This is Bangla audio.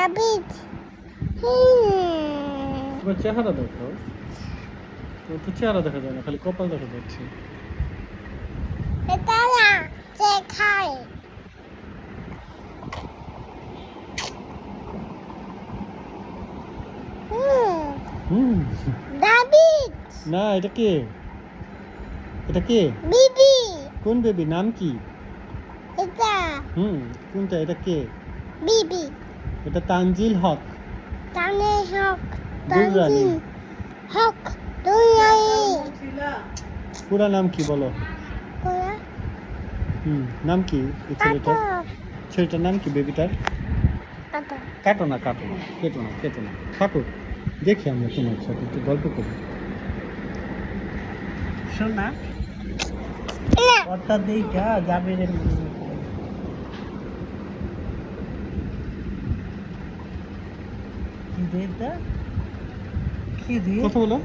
রাবিট তোমার চেহারা দেখো, তোমার তো চেহারা দেখা যায় না, খালি কপাল দেখা যাচ্ছে। এটা না যে খায় হুম রাবিট না, এটা কে? এটা কে? বিবি কোন বেবি? নাম কি? এটা কোনটা? এটা কে? বিবি এটা তানজিল হক টানে হক দুলরানী। হক দুলানি পুরা নাম কি বলো? কোলা নাম কি এই ছেলেটার? কাটো ছেলেটার নাম কি বেবিটার? কাটো কাটো না, কেটো না, থাকো, দেখি আমরা তোমার সাথে একটু গল্প করি। শোনা না অর্থাৎ দেখা যাবে রে কি রে এটা? কি রে? কথা বলো।